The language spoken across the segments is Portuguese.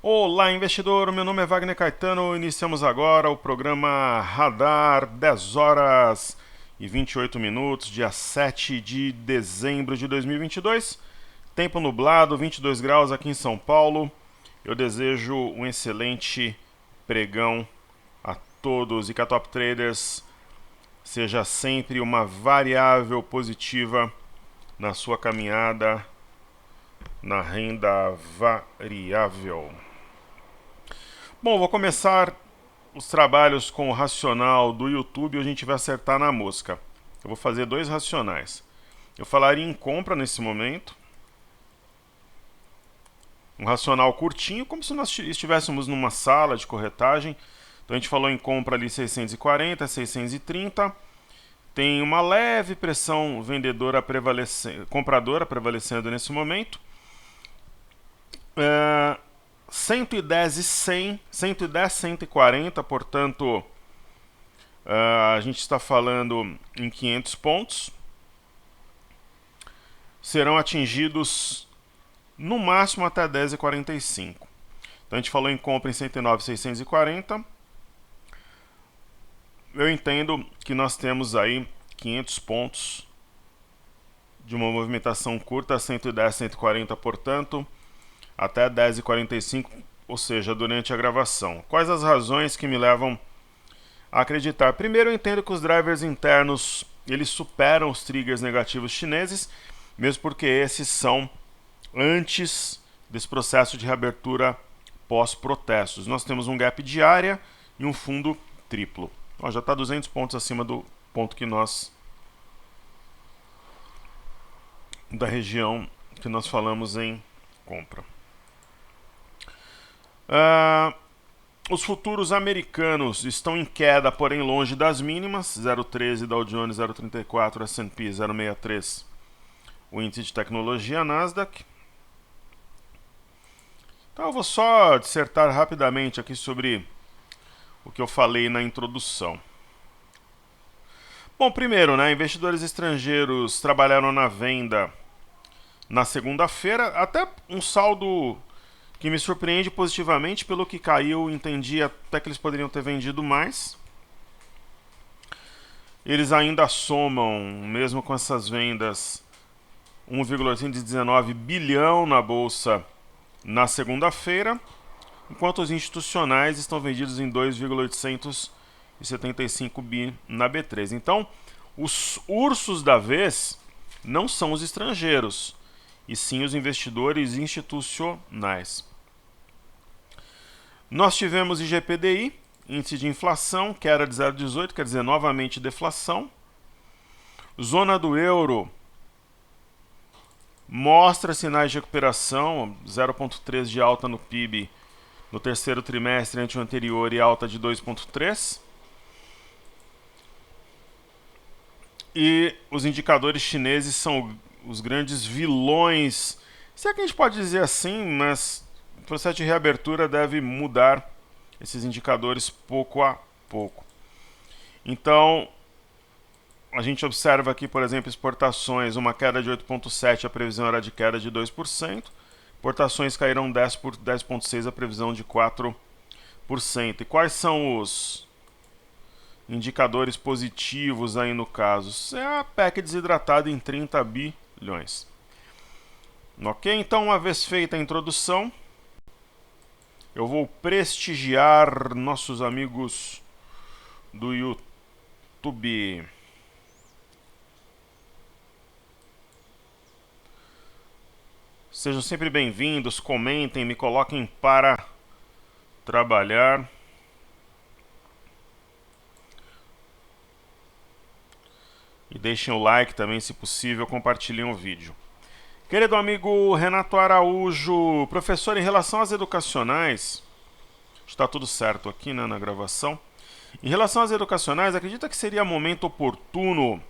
Olá, investidor. Meu nome é Wagner Caetano. Iniciamos agora o programa Radar, 10 horas e 28 minutos, dia 7 de dezembro de 2022. Tempo nublado, 22 graus aqui em São Paulo. Eu desejo um excelente pregão a todos e que a Top Traders seja sempre uma variável positiva na sua caminhada na renda variável. Bom, vou começar os trabalhos com o racional do YouTube e a gente vai acertar na mosca. Eu vou fazer dois racionais. Eu falaria em compra nesse momento. Um racional curtinho, como se nós estivéssemos numa sala de corretagem. Então a gente falou em compra ali 640, 630. Tem uma leve pressão vendedora compradora prevalecendo nesse momento. 110 e 100, 110, 140, portanto, a gente está falando em 500 pontos. Serão atingidos no máximo até 10,45. Então a gente falou em compra em 109, 640. Eu entendo que nós temos aí 500 pontos de uma movimentação curta, 110, 140, portanto, até 10,45, ou seja, durante a gravação. Quais as razões que me levam a acreditar? Primeiro, eu entendo que os drivers internos eles superam os triggers negativos chineses, mesmo porque esses são antes desse processo de reabertura pós-protestos. Nós temos um gap de área e um fundo triplo. Ó, já está 200 pontos acima do ponto que da região que nós falamos em compra. Os futuros americanos estão em queda, porém longe das mínimas. 0,13 Dow Jones, 0,34 S&P, 0,63 o índice de tecnologia Nasdaq. Então eu vou só dissertar rapidamente aqui sobre o que eu falei na introdução. Bom, primeiro, investidores estrangeiros trabalharam na venda na segunda-feira, até um saldo que me surpreende positivamente. Pelo que caiu, entendi até que eles poderiam ter vendido mais. Eles ainda somam, mesmo com essas vendas, 1,119 bilhão na bolsa na segunda-feira, enquanto os institucionais estão vendidos em 2,875 bi na B3. Então, os ursos da vez não são os estrangeiros, e sim os investidores institucionais. Nós tivemos IGPDI, índice de inflação, que era de 0,18, quer dizer, novamente deflação. Zona do euro mostra sinais de recuperação, 0,3 de alta no PIB no terceiro trimestre ante o anterior e alta de 2,3. E os indicadores chineses são os grandes vilões, se é que a gente pode dizer assim, mas o processo de reabertura deve mudar esses indicadores pouco a pouco. Então, a gente observa aqui, por exemplo, exportações, uma queda de 8,7%, a previsão era de queda de 2%. Exportações caíram 10,6%, a previsão de 4%. E quais são os indicadores positivos aí no caso? É a PEC desidratada em 30 bilhões. Ok? Então, uma vez feita a introdução, eu vou prestigiar nossos amigos do YouTube. Sejam sempre bem-vindos, comentem, me coloquem para trabalhar. E deixem o like também, se possível, compartilhem o vídeo. Querido amigo Renato Araújo, professor, em relação às educacionais, está tudo certo aqui, na gravação. Em relação às educacionais, acredita que seria momento oportuno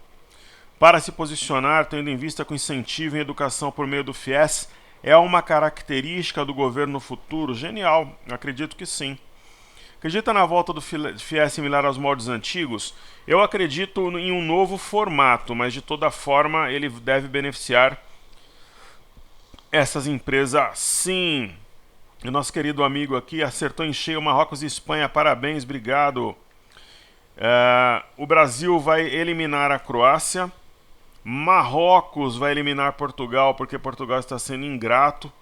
para se posicionar, tendo em vista que o incentivo em educação por meio do FIES é uma característica do governo futuro? Genial, acredito que sim. Acredita na volta do FIES similar aos moldes antigos? Eu acredito em um novo formato, mas de toda forma ele deve beneficiar essas empresas sim. E nosso querido amigo aqui acertou em cheio Marrocos e Espanha. Parabéns, obrigado. O Brasil vai eliminar a Croácia. Marrocos vai eliminar Portugal, porque Portugal está sendo ingrato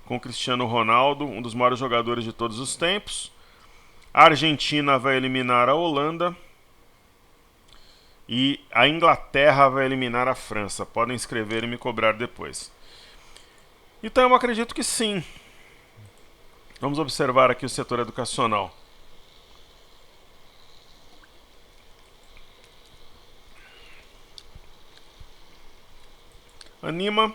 com Cristiano Ronaldo, um dos maiores jogadores de todos os tempos. A Argentina vai eliminar a Holanda. E a Inglaterra vai eliminar a França. Podem escrever e me cobrar depois. Então eu acredito que sim. Vamos observar aqui o setor educacional. Anima.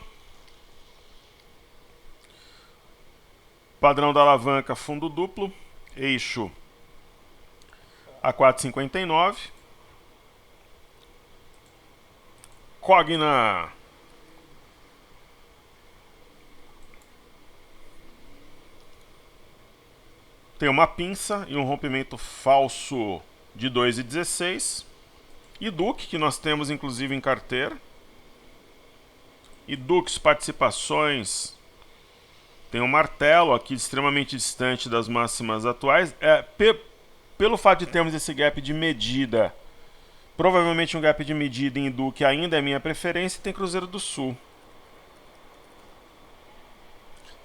Padrão da alavanca, fundo duplo. Eixo a 4,59. Cogna. Tem uma pinça e um rompimento falso de 2,16. E Duque, que nós temos inclusive em carteira. E Duques participações. Tem um martelo aqui extremamente distante das máximas atuais. Pelo fato de termos esse gap de medida, provavelmente um gap de medida em Duque ainda é minha preferência. Tem Cruzeiro do Sul.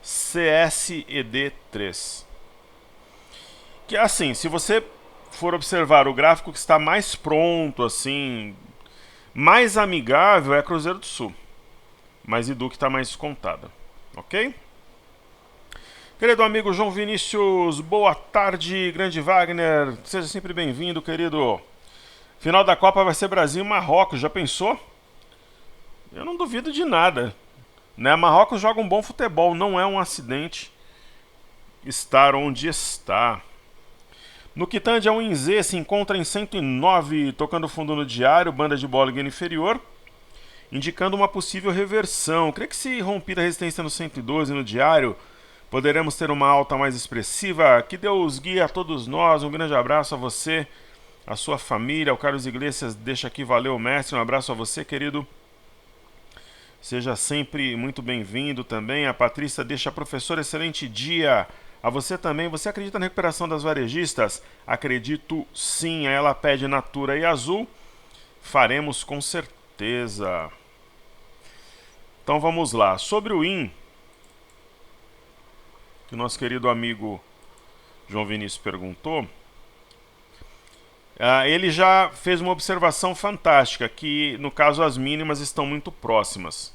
CSED3. Que assim, se você for observar o gráfico que está mais pronto, assim, mais amigável, é Cruzeiro do Sul. Mas Duque está mais descontada. Ok? Querido amigo João Vinícius, boa tarde, grande Wagner. Seja sempre bem-vindo, querido. Final da Copa vai ser Brasil e Marrocos, já pensou? Eu não duvido de nada. Né? Marrocos joga um bom futebol, não é um acidente estar onde está. No Quitândia, o Inzê se encontra em 109, tocando fundo no diário, banda de bola inferior, indicando uma possível reversão. Creio que se romper a resistência no 112 no diário, poderemos ter uma alta mais expressiva. Que Deus guie a todos nós. Um grande abraço a você, a sua família. O Carlos Iglesias deixa aqui, valeu, mestre. Um abraço a você, querido. Seja sempre muito bem-vindo também. A Patrícia deixa, professor, excelente dia. A você também. Você acredita na recuperação das varejistas? Acredito sim. Aí ela pede Natura e Azul. Faremos com certeza. Então vamos lá. Sobre o IN, que o nosso querido amigo João Vinícius perguntou, ele já fez uma observação fantástica, que no caso as mínimas estão muito próximas.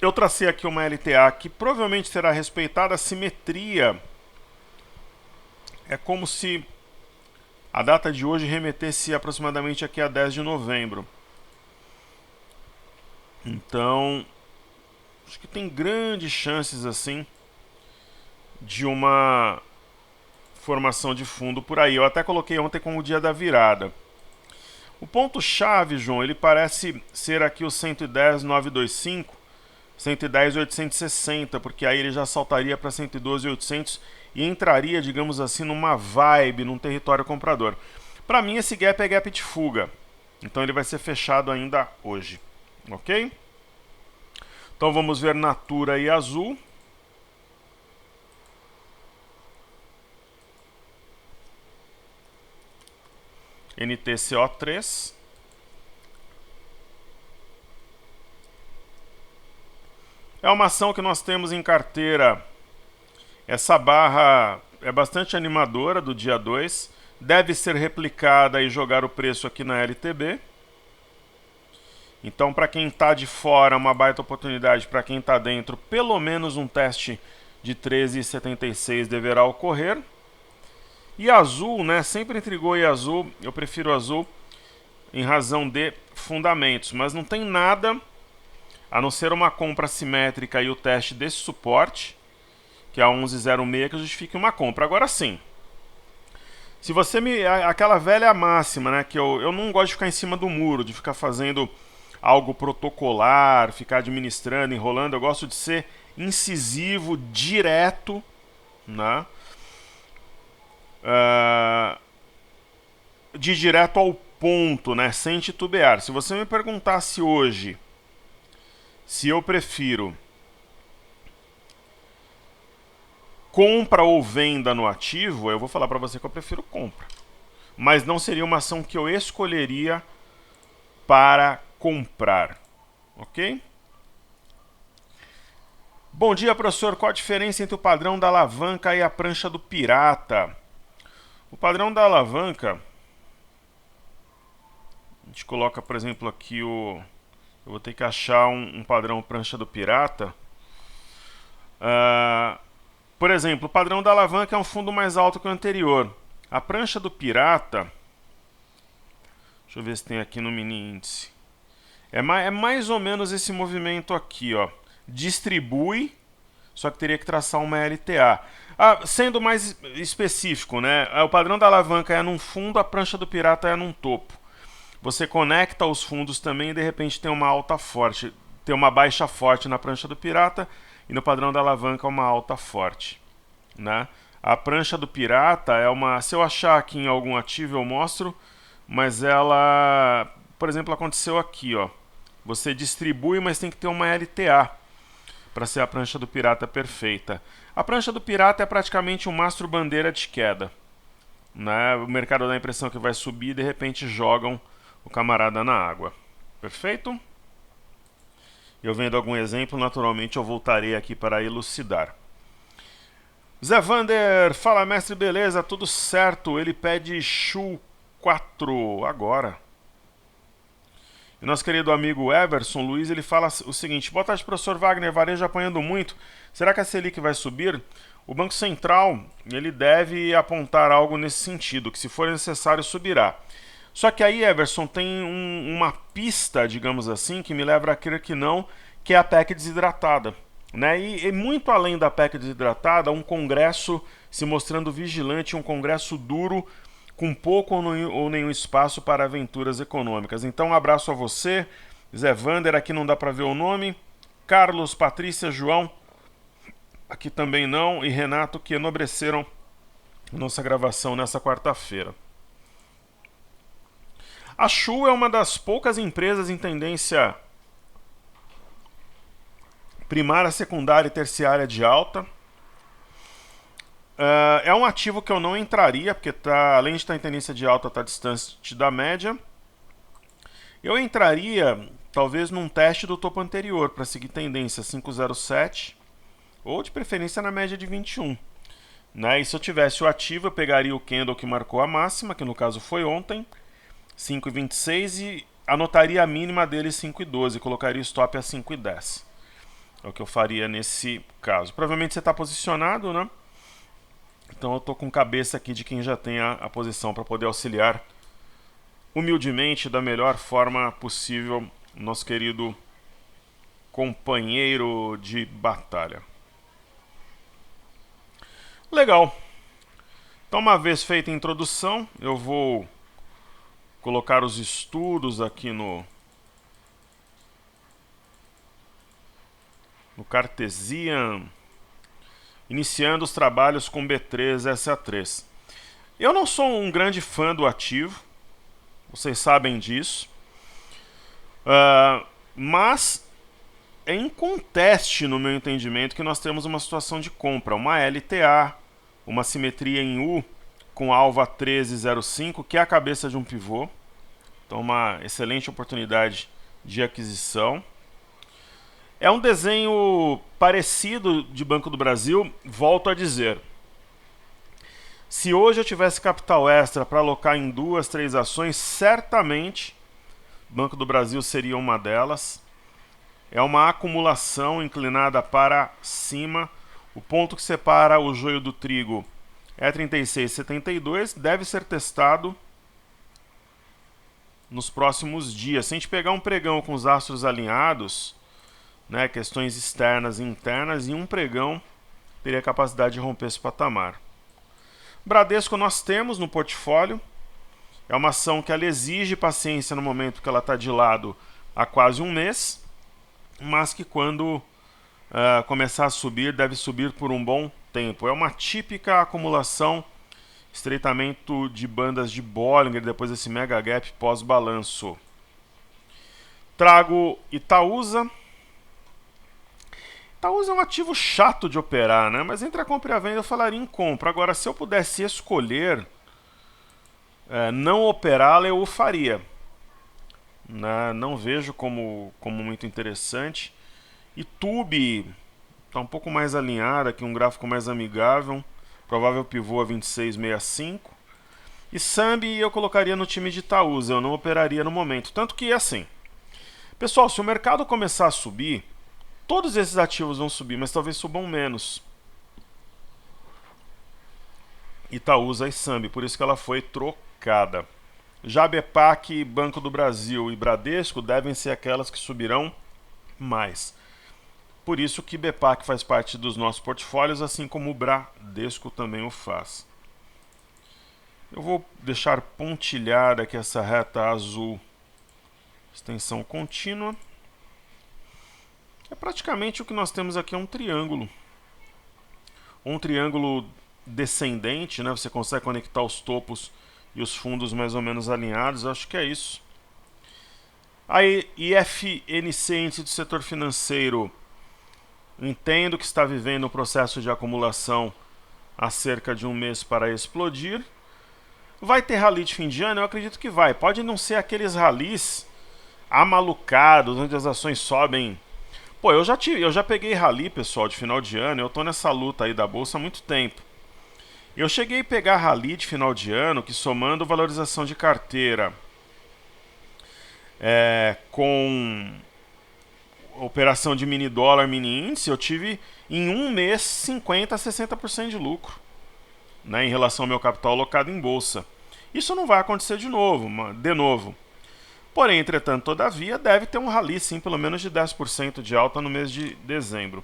Eu tracei aqui uma LTA que provavelmente será respeitada. A simetria é como se a data de hoje remetesse aproximadamente aqui a 10 de novembro. Então, acho que tem grandes chances assim de uma formação de fundo por aí. Eu até coloquei ontem como o dia da virada. O ponto-chave, João, ele parece ser aqui o 110,925, 110,860, porque aí ele já saltaria para 112,800 e entraria, digamos assim, numa vibe, num território comprador. Para mim, esse gap é gap de fuga. Então ele vai ser fechado ainda hoje. Ok? Então vamos ver Natura e Azul. NTCO3. É uma ação que nós temos em carteira. Essa barra é bastante animadora do dia 2. Deve ser replicada e jogar o preço aqui na LTB. Então, para quem está de fora, uma baita oportunidade. Para quem está dentro, pelo menos um teste de 13,76 deverá ocorrer. E Azul, né? Sempre intrigou e Azul. Eu prefiro Azul em razão de fundamentos. Mas não tem nada a não ser uma compra simétrica e o teste desse suporte, que é a 11,06, que justifique uma compra. Agora sim, se você me... Aquela velha máxima, né? Que eu não gosto de ficar em cima do muro, de ficar fazendo algo protocolar, ficar administrando, enrolando. Eu gosto de ser incisivo, direto, né? De direto ao ponto, né? Sem titubear. Se você me perguntasse hoje se eu prefiro compra ou venda no ativo, eu vou falar para você que eu prefiro compra. Mas não seria uma ação que eu escolheria para comprar, ok? Bom dia, professor. Qual a diferença entre o padrão da alavanca e a prancha do pirata? O padrão da alavanca, a gente coloca, por exemplo, aqui o... Eu vou ter que achar um padrão prancha do pirata. Por exemplo, o padrão da alavanca é um fundo mais alto que o anterior. A prancha do pirata... Deixa eu ver se tem aqui no mini índice. É mais ou menos esse movimento aqui, ó. Distribui, só que teria que traçar uma LTA. Sendo mais específico, né? O padrão da alavanca é num fundo, a prancha do pirata é num topo. Você conecta os fundos também e de repente tem uma alta forte, tem uma baixa forte na prancha do pirata e no padrão da alavanca uma alta forte, né? A prancha do pirata é uma, se eu achar aqui em algum ativo eu mostro, mas ela, por exemplo, aconteceu aqui, ó. Você distribui, mas tem que ter uma LTA para ser a prancha do pirata perfeita. A prancha do pirata é praticamente um mastro bandeira de queda, né? O mercado dá a impressão que vai subir e de repente jogam o camarada na água. Perfeito? Eu vendo algum exemplo, naturalmente eu voltarei aqui para elucidar. Zé Vander, fala mestre, beleza, tudo certo. Ele pede Shu 4 agora. E nosso querido amigo Everson Luiz, ele fala o seguinte: boa tarde, professor Wagner, varejo apanhando muito. Será que a Selic vai subir? O Banco Central, ele deve apontar algo nesse sentido, que se for necessário subirá. Só que aí, Everson, tem uma pista, digamos assim, que me leva a crer que não, que é a PEC desidratada, né? E muito além da PEC desidratada, um Congresso se mostrando vigilante, um Congresso duro, com pouco ou nenhum espaço para aventuras econômicas. Então, um abraço a você, Zé Vander, aqui não dá para ver o nome, Carlos, Patrícia, João, aqui também não, e Renato, que enobreceram nossa gravação nessa quarta-feira. A Shu é uma das poucas empresas em tendência primária, secundária e terciária de alta. É um ativo que eu não entraria, porque além de estar em tendência de alta, está distante da média. Eu entraria, talvez, num teste do topo anterior, para seguir tendência 507, ou de preferência na média de 21. Né? E se eu tivesse o ativo, eu pegaria o candle que marcou a máxima, que no caso foi ontem, 5,26, e anotaria a mínima dele 5,12, colocaria o stop a 5,10. É o que eu faria nesse caso. Provavelmente você está posicionado, né? Então eu estou com cabeça aqui de quem já tem a posição para poder auxiliar humildemente, da melhor forma possível, nosso querido companheiro de batalha. Legal. Então, uma vez feita a introdução, eu vou colocar os estudos aqui no Cartesian, iniciando os trabalhos com B3 SA3. Eu não sou um grande fã do ativo, vocês sabem disso, mas é inconteste no meu entendimento que nós temos uma situação de compra, uma LTA, uma simetria em U com alvo a 13,05, que é a cabeça de um pivô. Então, uma excelente oportunidade de aquisição. É um desenho parecido de Banco do Brasil, volto a dizer. Se hoje eu tivesse capital extra para alocar em 2, 3 ações, certamente Banco do Brasil seria uma delas. É uma acumulação inclinada para cima. O ponto que separa o joio do trigo é 36,72, deve ser testado nos próximos dias. Se a gente pegar um pregão com os astros alinhados, né, questões externas e internas, e um pregão teria capacidade de romper esse patamar. Bradesco nós temos no portfólio. É uma ação que ela exige paciência no momento que ela está de lado há quase um mês, mas que quando começar a subir, deve subir por um bom tempo. É uma típica acumulação, estreitamento de bandas de Bollinger depois desse mega gap pós-balanço. Trago Itaúsa. Itaúsa é um ativo chato de operar, né? Mas entre a compra e a venda eu falaria em compra. Agora, se eu pudesse escolher não operá-la, eu o faria. Né? Não vejo como muito interessante. E Tube está um pouco mais alinhada, aqui um gráfico mais amigável. Provável pivô a 26,65. E Sambi eu colocaria no time de Itaúsa, eu não operaria no momento. Tanto que, assim, pessoal, se o mercado começar a subir, todos esses ativos vão subir, mas talvez subam menos. Itaúsa e Sambi, por isso que ela foi trocada. Já Bepac, Banco do Brasil e Bradesco devem ser aquelas que subirão mais. Por isso que Bepac faz parte dos nossos portfólios, assim como o Bradesco também o faz. Eu vou deixar pontilhada aqui essa reta azul, extensão contínua. É praticamente o que nós temos aqui, é um triângulo. Um triângulo descendente, né? Você consegue conectar os topos e os fundos mais ou menos alinhados, eu acho que é isso. Aí, IFNC, índice do setor financeiro, entendo que está vivendo um processo de acumulação há cerca de um mês para explodir. Vai ter rally de fim de ano? Eu acredito que vai. Pode não ser aqueles rallies amalucados, onde as ações sobem. Pô, eu já peguei rally, pessoal, de final de ano. Eu tô nessa luta aí da bolsa há muito tempo. Eu cheguei a pegar rally de final de ano que, somando valorização de carteira com operação de mini dólar, mini índice, eu tive em um mês 50% a 60% de lucro, né, em relação ao meu capital alocado em bolsa. Isso não vai acontecer de novo. Porém, entretanto, todavia, deve ter um rally, sim, pelo menos de 10% de alta no mês de dezembro.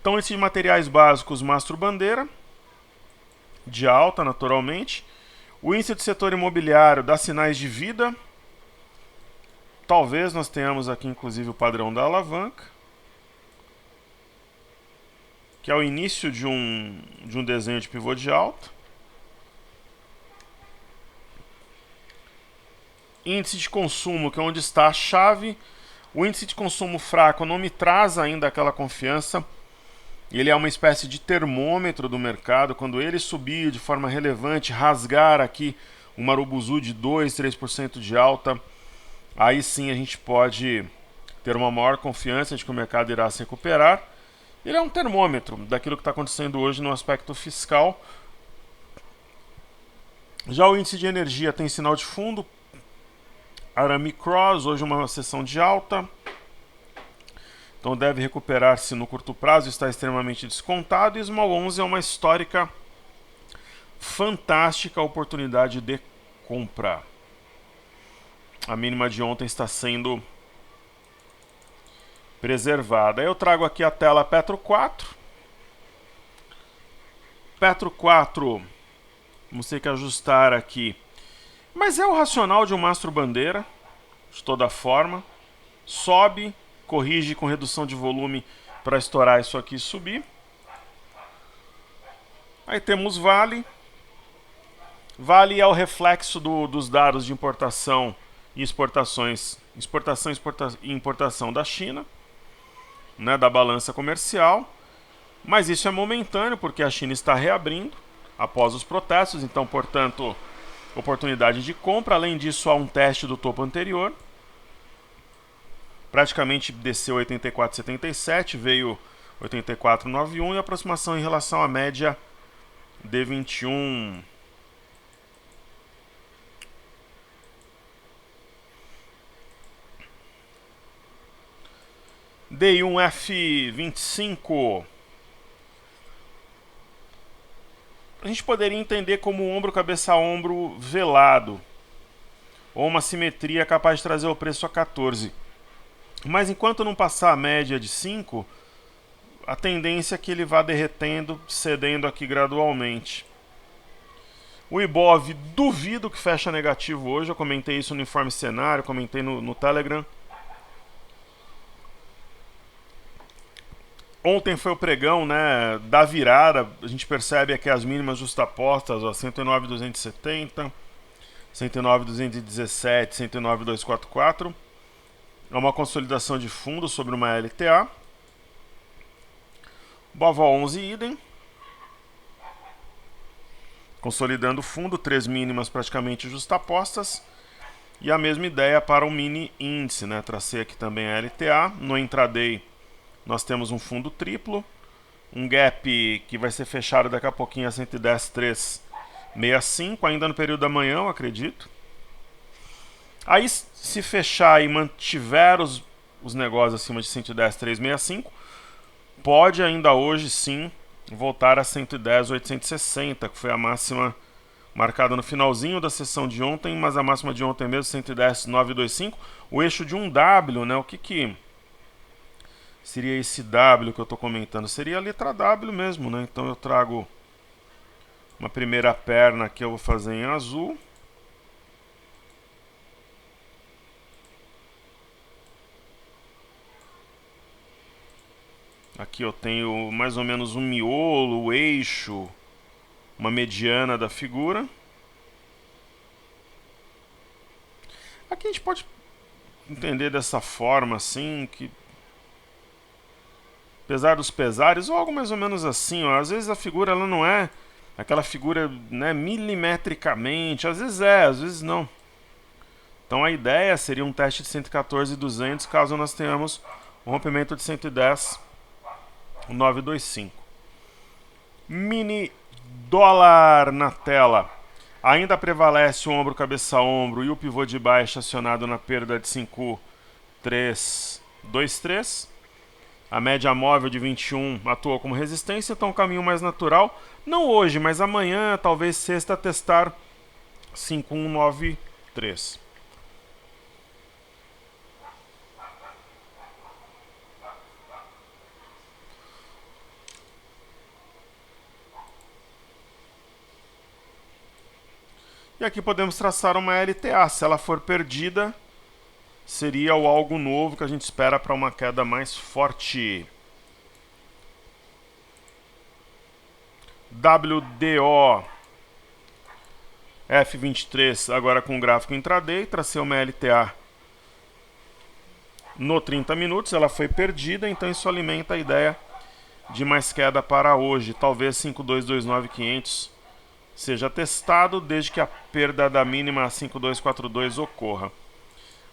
Então, esses materiais básicos, Mastro Bandeira, de alta, naturalmente. O índice do setor imobiliário dá sinais de vida. Talvez nós tenhamos aqui, inclusive, o padrão da alavanca, que é o início de um desenho de pivô de alta. Índice de consumo, que é onde está a chave. O índice de consumo fraco não me traz ainda aquela confiança. Ele é uma espécie de termômetro do mercado. Quando ele subir de forma relevante, rasgar aqui um Marubuzu de 2, 3% de alta, aí sim a gente pode ter uma maior confiança de que o mercado irá se recuperar. Ele é um termômetro daquilo que está acontecendo hoje no aspecto fiscal. Já o índice de energia tem sinal de fundo. Arame Cross, hoje uma sessão de alta. Então deve recuperar-se no curto prazo, está extremamente descontado. E Small 11 é uma histórica fantástica oportunidade de compra. A mínima de ontem está sendo preservada. Eu trago aqui a tela Petro 4. Petro 4, vamos ter que ajustar aqui. Mas é o racional de um Mastro Bandeira, de toda forma. Sobe, corrige com redução de volume para estourar isso aqui e subir. Aí temos Vale. Vale é o reflexo dos dados de importação e exportações. Exportação e importação da China, né, da balança comercial. Mas isso é momentâneo, porque a China está reabrindo após os protestos. Então, portanto, oportunidade de compra. Além disso, há um teste do topo anterior. Praticamente desceu 84,77, veio 84,91 e aproximação em relação à média D21. D1F25. A gente poderia entender como um ombro, cabeça a ombro velado, ou uma simetria capaz de trazer o preço a 14. Mas enquanto não passar a média de 5, a tendência é que ele vá derretendo, cedendo aqui gradualmente. O Ibov, duvido que feche negativo hoje. Eu comentei isso no Informe Cenário, comentei no Telegram. Ontem foi o pregão, né, da virada. A gente percebe aqui as mínimas justapostas, ó, 109.270, 109.217, 109.244. É uma consolidação de fundo sobre uma LTA. BOVA 11 idem. Consolidando o fundo, 3 mínimas praticamente justapostas. E a mesma ideia para o mini índice, né? Tracei aqui também a LTA. No intraday nós temos um fundo triplo, um gap que vai ser fechado daqui a pouquinho a 110,365, ainda no período da manhã, eu acredito. Aí se fechar e mantiver os negócios acima de 110,365, pode ainda hoje sim voltar a 110,860, que foi a máxima marcada no finalzinho da sessão de ontem, mas a máxima de ontem mesmo, 110,925. O eixo de um W, né? O que seria esse W que eu estou comentando? Seria a letra W mesmo, né? Então eu trago uma primeira perna que eu vou fazer em azul. Aqui eu tenho mais ou menos um miolo, o eixo, uma mediana da figura. Aqui a gente pode entender dessa forma assim, que apesar dos pesares, ou algo mais ou menos assim, ó, às vezes a figura ela não é aquela figura, né, milimetricamente, às vezes não. Então a ideia seria um teste de 114,200 caso nós tenhamos um rompimento de 110,925. Mini dólar na tela. Ainda prevalece o ombro, cabeça, ombro e o pivô de baixo acionado na perda de 5,323. A média móvel de 21 atuou como resistência, então um caminho mais natural. Não hoje, mas amanhã, talvez sexta, testar 5,193. E aqui podemos traçar uma LTA. Se ela for perdida, seria o algo novo que a gente espera para uma queda mais forte. WDO F23 agora com gráfico intraday. Tracei uma LTA no 30 minutos. Ela foi perdida, então isso alimenta a ideia de mais queda para hoje. Talvez 5229500 seja testado, desde que a perda da mínima 5242 ocorra.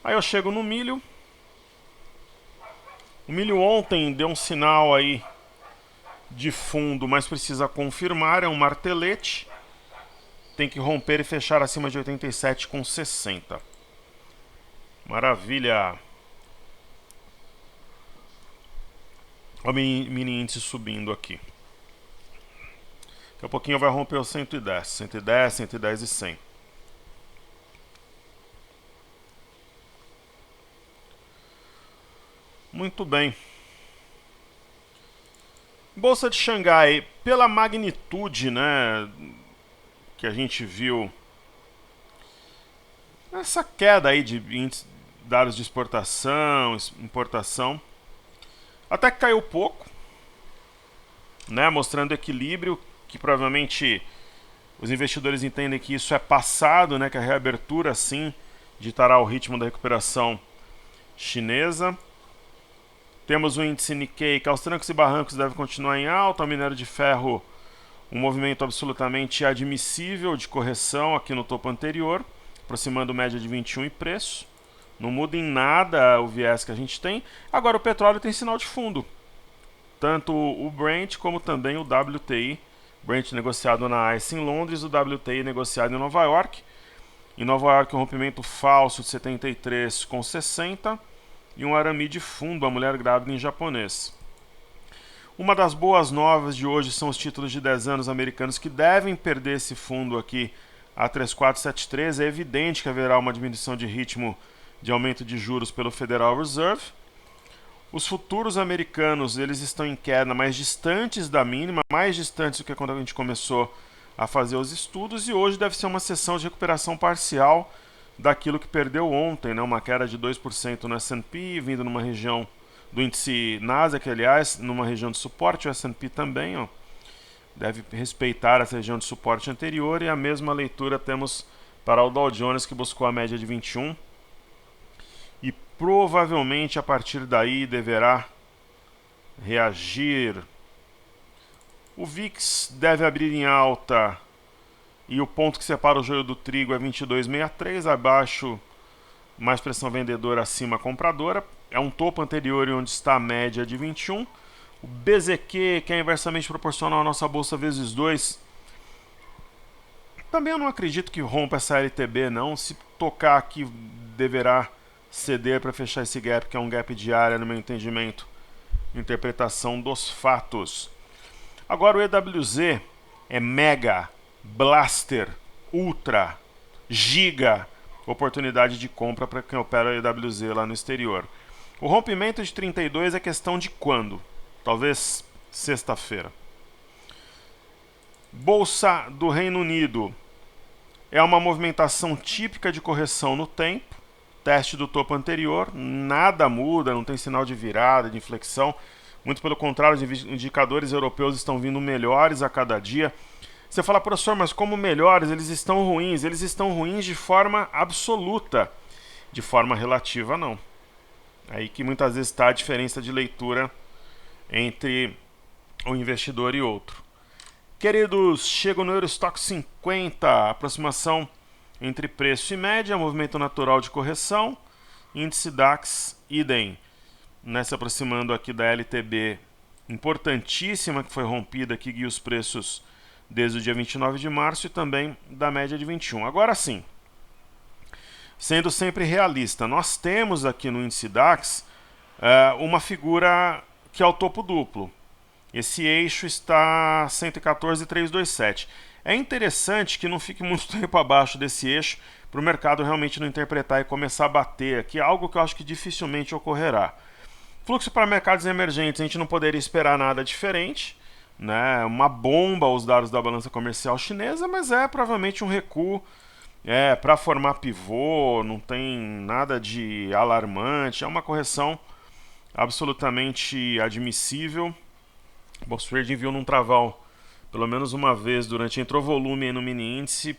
Aí eu chego no milho. O milho ontem deu um sinal aí de fundo, mas precisa confirmar, é um martelete. Tem que romper e fechar acima de 87,60. Maravilha. O mini índice subindo aqui. Daqui a pouquinho vai romper o 110, 110, 110 e 100. Muito bem. Bolsa de Xangai, pela magnitude, né, que a gente viu, essa queda aí de dados de exportação, importação, até que caiu pouco, né, mostrando equilíbrio, que provavelmente os investidores entendem que isso é passado, né, que a reabertura sim ditará o ritmo da recuperação chinesa. Temos o índice Nikkei, que aos trancos e barrancos deve continuar em alta. O minério de ferro, um movimento absolutamente admissível de correção aqui no topo anterior, aproximando média de 21 e preço. Não muda em nada o viés que a gente tem. Agora o petróleo tem sinal de fundo. Tanto o Brent como também o WTI. Brent negociado na ICE em Londres, o WTI negociado em Nova York. Em Nova York, um rompimento falso de 73,60 e um arame de fundo, a mulher grávida em japonês. Uma das boas novas de hoje são os títulos de 10 anos americanos que devem perder esse fundo aqui a 3,473. É evidente que haverá uma diminuição de ritmo de aumento de juros pelo Federal Reserve. Os futuros americanos, eles estão em queda mais distantes da mínima, mais distantes do que quando a gente começou a fazer os estudos, e hoje deve ser uma sessão de recuperação parcial daquilo que perdeu ontem, né? Uma queda de 2% no S&P, vindo numa região do índice Nasdaq, aliás, numa região de suporte, o S&P também, ó, deve respeitar essa região de suporte anterior, e a mesma leitura temos para o Dow Jones, que buscou a média de 21, e provavelmente a partir daí deverá reagir O VIX deve abrir em alta e o ponto que separa o joio do trigo é 22,63, abaixo mais pressão vendedora, acima compradora. É um topo anterior onde está a média de 21. O BZQ, que é inversamente proporcional à nossa bolsa vezes 2, também eu não acredito que rompa essa LTB não. Se tocar aqui deverá ceder para fechar esse gap, que é um gap diário no meu entendimento, interpretação dos fatos. Agora o EWZ é mega, blaster, ultra, giga oportunidade de compra para quem opera o EWZ lá no exterior. O rompimento de 32 é questão de quando? Talvez sexta-feira. Bolsa do Reino Unido é uma movimentação típica de correção no tempo. Teste do topo anterior, nada muda, não tem sinal de virada, de inflexão. Muito pelo contrário, os indicadores europeus estão vindo melhores a cada dia. Você fala, professor, mas como melhores? Eles estão ruins. Eles estão ruins de forma absoluta. De forma relativa, não. Aí que muitas vezes está a diferença de leitura entre um investidor e outro. Queridos, chega no Eurostock 50, aproximação entre preço e média, movimento natural de correção. Índice DAX, idem, se aproximando aqui da LTB importantíssima, que foi rompida, que guia os preços desde o dia 29 de março e também da média de 21. Agora sim, sendo sempre realista, nós temos aqui no índice DAX uma figura que é o topo duplo. Esse eixo está 114,327. É interessante que não fique muito tempo abaixo desse eixo para o mercado realmente não interpretar e começar a bater aqui, algo que eu acho que dificilmente ocorrerá. Fluxo para mercados emergentes, a gente não poderia esperar nada diferente, né? Uma bomba os dados da balança comercial chinesa, mas é provavelmente um recuo para formar pivô, não tem nada de alarmante, é uma correção absolutamente admissível. O Bolsa Trading viu num traval pelo menos uma vez entrou volume aí no mini índice.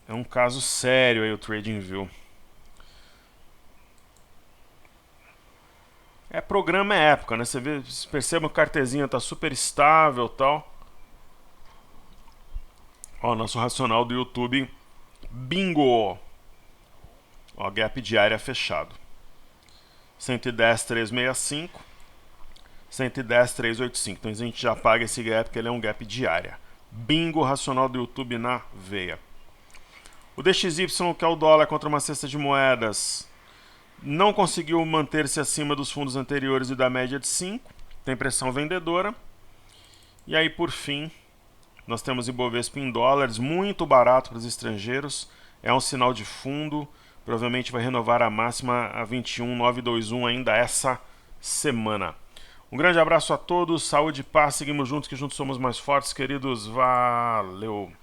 É um caso sério aí o Trading View. Programa é época, né? Você percebe que o cartezinho tá super estável e tal. Ó, nosso racional do YouTube. Bingo! Ó, gap diária fechado. 110,365. 110,385. Então a gente já paga esse gap, porque ele é um gap diária. Bingo, racional do YouTube na veia. O DXY, que é o dólar contra uma cesta de moedas, não conseguiu manter-se acima dos fundos anteriores e da média de 5. Tem pressão vendedora. E aí, por fim, nós temos Ibovespa em dólares, muito barato para os estrangeiros. É um sinal de fundo. Provavelmente vai renovar a máxima a 21,921 ainda essa semana. Um grande abraço a todos, saúde e paz, seguimos juntos que juntos somos mais fortes, queridos, valeu!